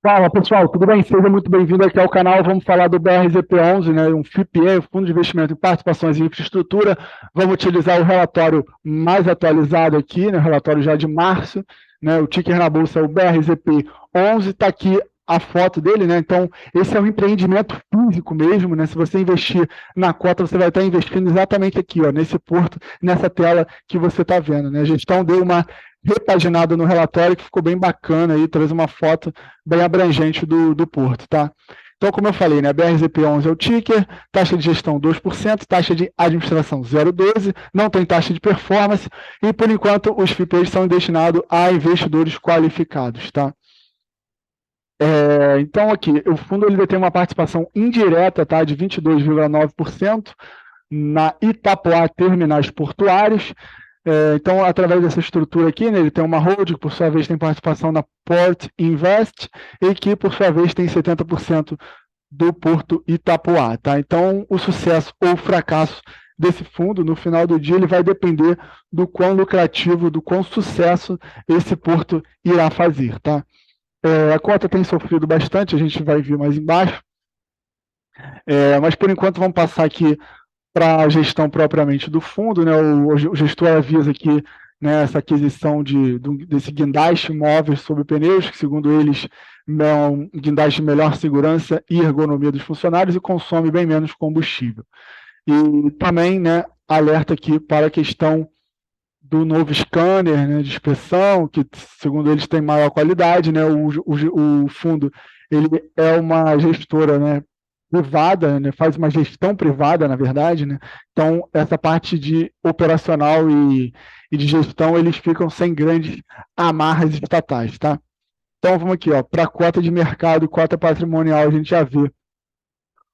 Fala pessoal, tudo bem? Seja muito bem-vindo aqui ao canal. Vamos falar do BRZP11, né, um FIPE, Fundo de Investimento em Participações em Infraestrutura. Vamos utilizar o relatório mais atualizado aqui, né, o relatório já de março, né, o ticker na bolsa é o BRZP11, está aqui a foto dele, né? Então, esse é um empreendimento físico mesmo, né? Se você investir na cota, você vai estar investindo exatamente aqui, ó, nesse porto, nessa tela que você está vendo, né? A gestão deu uma repaginada no relatório que ficou bem bacana aí, traz uma foto bem abrangente do porto, tá? Então, como eu falei, né, BRZP11 é o ticker, taxa de gestão 2%, taxa de administração 0,12%, não tem taxa de performance, e por enquanto os FIPEs são destinados a investidores qualificados, tá? Então, aqui, o fundo ele tem uma participação indireta, tá, de 22,9% na Itapoá Terminais Portuários. Então, através dessa estrutura aqui, né, ele tem uma holding, que por sua vez tem participação na Port Invest, e que por sua vez tem 70% do Porto Itapoá. Tá? Então, o sucesso ou fracasso desse fundo, no final do dia, ele vai depender do quão lucrativo, do quão sucesso esse porto irá fazer. Tá? A cota tem sofrido bastante, a gente vai ver mais embaixo, mas por enquanto vamos passar aqui para a gestão propriamente do fundo, né? O gestor avisa que, né, essa aquisição desse guindaste móveis sobre pneus, que segundo eles é um guindaste de melhor segurança e ergonomia dos funcionários e consome bem menos combustível. E também, né, alerta aqui para a questão do novo scanner, né, de inspeção, que segundo eles tem maior qualidade, né, o fundo ele é uma gestora, né, privada, né, faz uma gestão privada, na verdade, né, então essa parte de operacional e de gestão eles ficam sem grandes amarras estatais, tá? Então vamos aqui, ó, para cota de mercado e cota patrimonial a gente já vê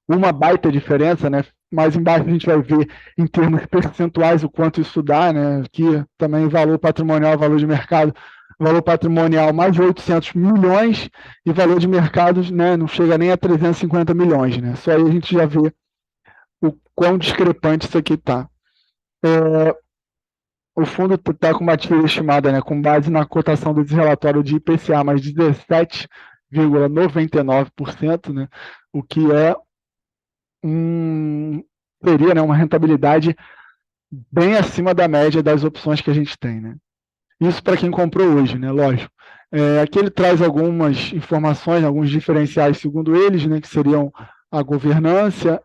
uma baita diferença, né? Mais embaixo a gente vai ver em termos percentuais o quanto isso dá, né? Aqui também valor patrimonial, valor de mercado, valor patrimonial mais de 800 milhões e valor de mercado, né, não chega nem a 350 milhões, né? Só aí a gente já vê o quão discrepante isso aqui está. O fundo está com uma tira estimada, né, com base na cotação desse relatório de IPCA mais 17,99%, né, o que é teria, né, uma rentabilidade bem acima da média das opções que a gente tem, né? Isso para quem comprou hoje, né? Lógico. Aqui ele traz algumas informações, alguns diferenciais, segundo eles, né, que seriam a governança,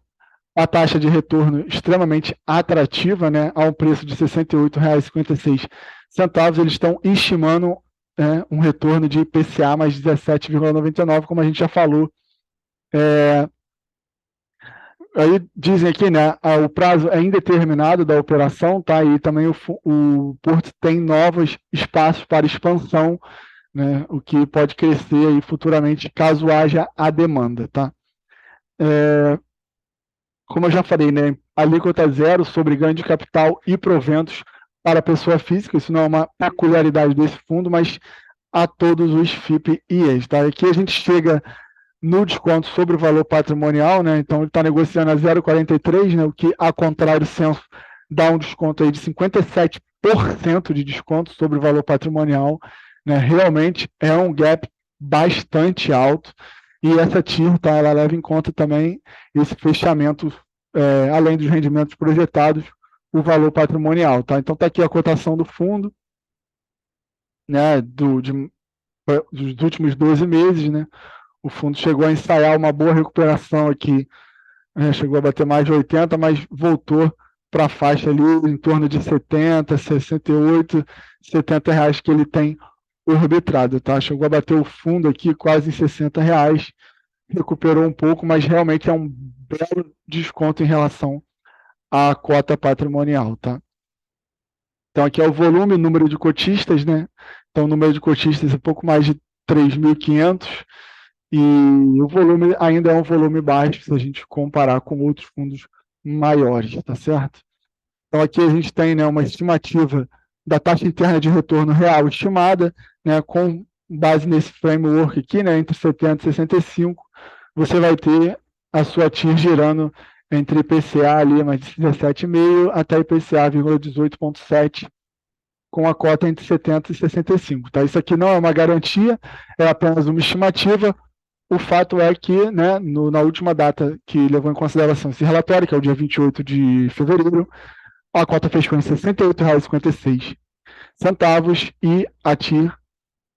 a taxa de retorno extremamente atrativa, né, a um preço de R$ 68,56. Eles estão estimando, né, um retorno de IPCA mais 17,99, como a gente já falou. Aí dizem aqui, né, o prazo é indeterminado da operação, tá? E também o Porto tem novos espaços para expansão, né, o que pode crescer aí futuramente caso haja a demanda, tá? Como eu já falei, né, alíquota zero sobre ganho de capital e proventos para a pessoa física, isso não é uma peculiaridade desse fundo, mas a todos os FIP e ES, tá? Aqui a gente chega no desconto sobre o valor patrimonial, né? Então ele está negociando a 0,43, né? O que, a contrário senso, dá um desconto aí de 57% de desconto sobre o valor patrimonial, né? Realmente é um gap bastante alto. E essa TIR, tá, ela leva em conta também esse fechamento, além dos rendimentos projetados, o valor patrimonial. Tá? Então está aqui a cotação do fundo, né, dos últimos 12 meses, né? O fundo chegou a ensaiar uma boa recuperação aqui, chegou a bater mais de 80, mas voltou para a faixa ali em torno de 70, 68, 70 reais que ele tem arbitrado, tá? Chegou a bater o fundo aqui quase em 60 reais, recuperou um pouco, mas realmente é um belo desconto em relação à cota patrimonial, tá? Então aqui é o volume, o número de cotistas, né? Então o número de cotistas é pouco mais de 3.500 e o volume ainda é um volume baixo se a gente comparar com outros fundos maiores, tá certo? Então aqui a gente tem, né, uma estimativa da taxa interna de retorno real estimada, né, com base nesse framework aqui, né, entre 70 e 65, você vai ter a sua TIR girando entre IPCA ali mais de 17,5 até IPCA, 18,7, com a cota entre 70 e 65. Tá? Isso aqui não é uma garantia, é apenas uma estimativa, o fato é que, né, na última data que levou em consideração esse relatório, que é o dia 28 de fevereiro, a cota fechou em R$ 68,56 e a TIR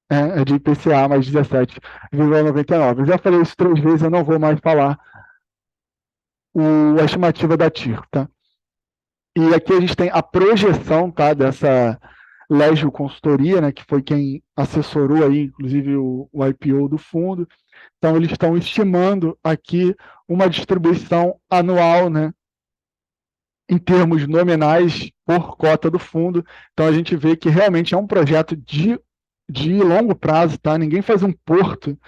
é de IPCA mais 17,99. Eu já falei isso 3 vezes, eu não vou mais falar a estimativa da TIR, tá? E aqui a gente tem a projeção, tá, dessa Legio Consultoria, né, que foi quem assessorou aí, inclusive o IPO do fundo. Então eles estão estimando aqui uma distribuição anual, né, em termos nominais por cota do fundo. Então a gente vê que realmente é um projeto de longo prazo, tá? Ninguém faz um porto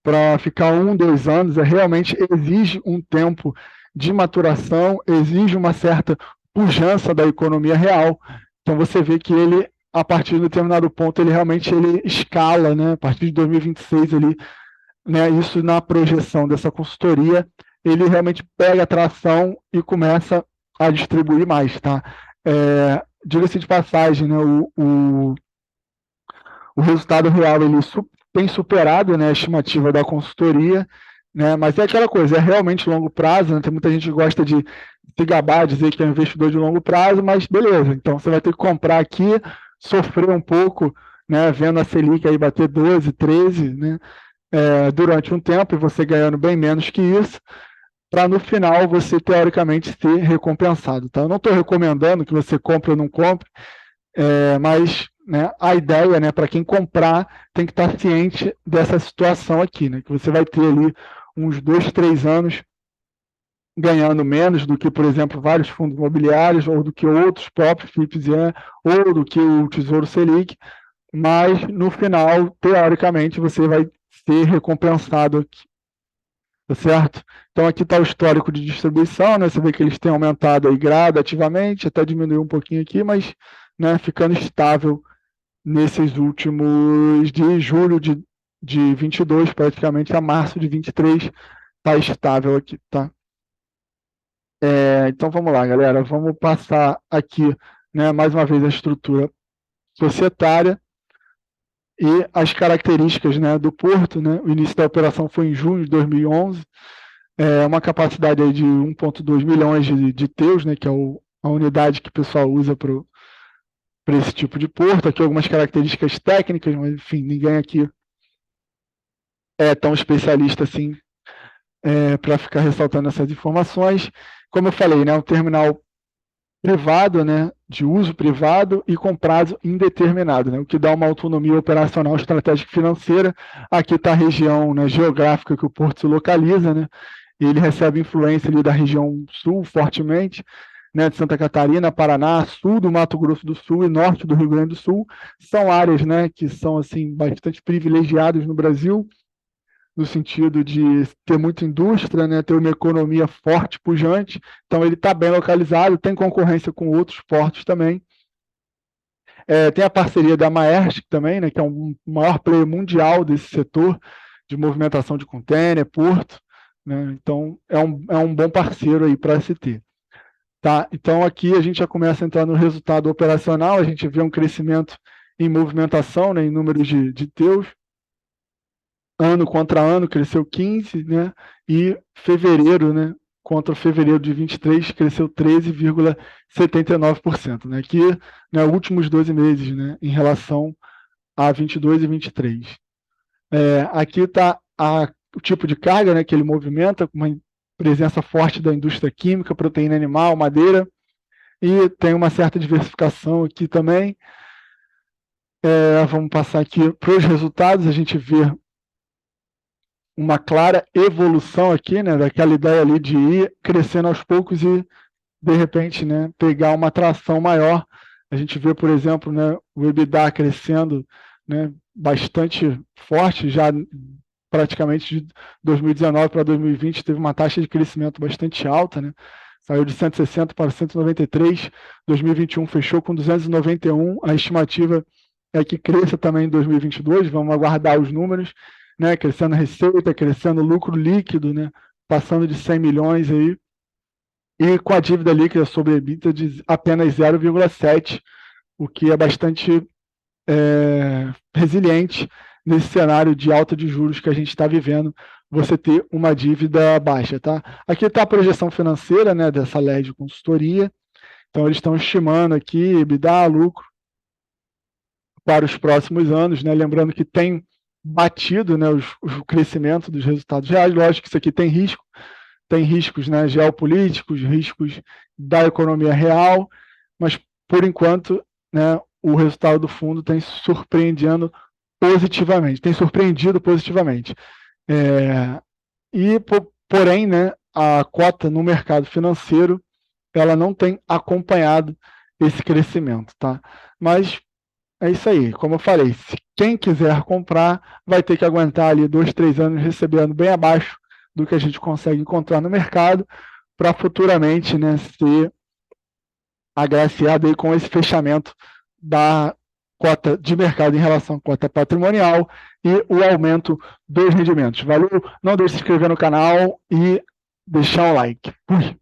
para ficar 1, 2 anos, realmente exige um tempo de maturação, exige uma certa pujança da economia real. Então você vê que ele, a partir de um determinado ponto, ele realmente escala, né? A partir de 2026 ele, né? Isso na projeção dessa consultoria, ele realmente pega a tração e começa a distribuir mais, tá? Diga-se de passagem, né? O resultado real ele tem superado, né, a estimativa da consultoria, né, mas é aquela coisa, é realmente longo prazo, né, tem muita gente que gosta de se gabar, dizer que é um investidor de longo prazo, mas beleza, então você vai ter que comprar aqui, sofrer um pouco, né, vendo a Selic aí bater 12, 13, né, durante um tempo, e você ganhando bem menos que isso, para no final você teoricamente ser recompensado. Tá? Eu não estou recomendando que você compre ou não compre, mas, né, a ideia, né, para quem comprar, tem que estar ciente dessa situação aqui, né, que você vai ter ali uns 2, 3 anos ganhando menos do que, por exemplo, vários fundos imobiliários, ou do que outros próprios FIPs, ou do que o Tesouro Selic, mas no final, teoricamente, você vai ser recompensado aqui, tá certo? Então aqui está o histórico de distribuição, né? Você vê que eles têm aumentado aí gradativamente, até diminuiu um pouquinho aqui, mas, né, ficando estável nesses últimos, de julho de 22 praticamente a março de 23, está estável aqui, tá? Então vamos lá, galera, vamos passar aqui, né, mais uma vez a estrutura societária e as características, né, do porto, né? O início da operação foi em junho de 2011, uma capacidade aí de 1,2 milhões de TEUs, né, que é a unidade que o pessoal usa para esse tipo de porto. Aqui algumas características técnicas, mas enfim, ninguém aqui é tão especialista assim para ficar ressaltando essas informações. Como eu falei, né, um terminal privado, né, de uso privado e com prazo indeterminado, né, o que dá uma autonomia operacional, estratégica e financeira. Aqui está a região, né, geográfica que o porto se localiza, né, e ele recebe influência ali da região sul fortemente, né, de Santa Catarina, Paraná, sul do Mato Grosso do Sul e norte do Rio Grande do Sul. São áreas, né, que são assim bastante privilegiadas no Brasil, no sentido de ter muita indústria, né, ter uma economia forte, pujante. Então ele está bem localizado, tem concorrência com outros portos também. Tem a parceria da Maersk também, né, que é o maior player mundial desse setor de movimentação de contêiner, porto, né, então é um bom parceiro aí para se ter. Tá? Então aqui a gente já começa a entrar no resultado operacional, a gente vê um crescimento em movimentação, né, em números de TEUs, ano contra ano cresceu 15, né, e fevereiro, né, contra fevereiro de 23 cresceu 13,79%, né, aqui, né, últimos 12 meses, né, em relação a 22 e 23. Aqui está o tipo de carga, né, que ele movimenta, com uma presença forte da indústria química, proteína animal, madeira, e tem uma certa diversificação aqui também. Vamos passar aqui para os resultados, a gente vê uma clara evolução aqui, né, daquela ideia ali de ir crescendo aos poucos e, de repente, né, pegar uma tração maior. A gente vê, por exemplo, né, o EBITDA crescendo, né, bastante forte, já praticamente de 2019 para 2020 teve uma taxa de crescimento bastante alta, né? Saiu de 160 para 193, 2021 fechou com 291, a estimativa é que cresça também em 2022, vamos aguardar os números, né? Crescendo a receita, crescendo o lucro líquido, né? Passando de 100 milhões aí, e com a dívida líquida sobre a EBITDA de apenas 0,7, o que é bastante resiliente nesse cenário de alta de juros que a gente está vivendo, você ter uma dívida baixa, tá? Aqui está a projeção financeira, né, dessa LED de consultoria. Então, eles estão estimando aqui EBITDA, lucro, para os próximos anos, né? Lembrando que tem batido, né, o crescimento dos resultados reais. Lógico que isso aqui tem riscos, né, geopolíticos, riscos da economia real, mas, por enquanto, né, o resultado do fundo tem surpreendido positivamente. Porém, né, a cota no mercado financeiro ela não tem acompanhado esse crescimento, tá? Mas é isso aí, como eu falei, se quem quiser comprar vai ter que aguentar ali 2, 3 anos recebendo bem abaixo do que a gente consegue encontrar no mercado para futuramente, né, ser agraciado aí com esse fechamento da cota de mercado em relação à cota patrimonial e o aumento dos rendimentos. Valeu? Não deixe de se inscrever no canal e deixar um like. Fui!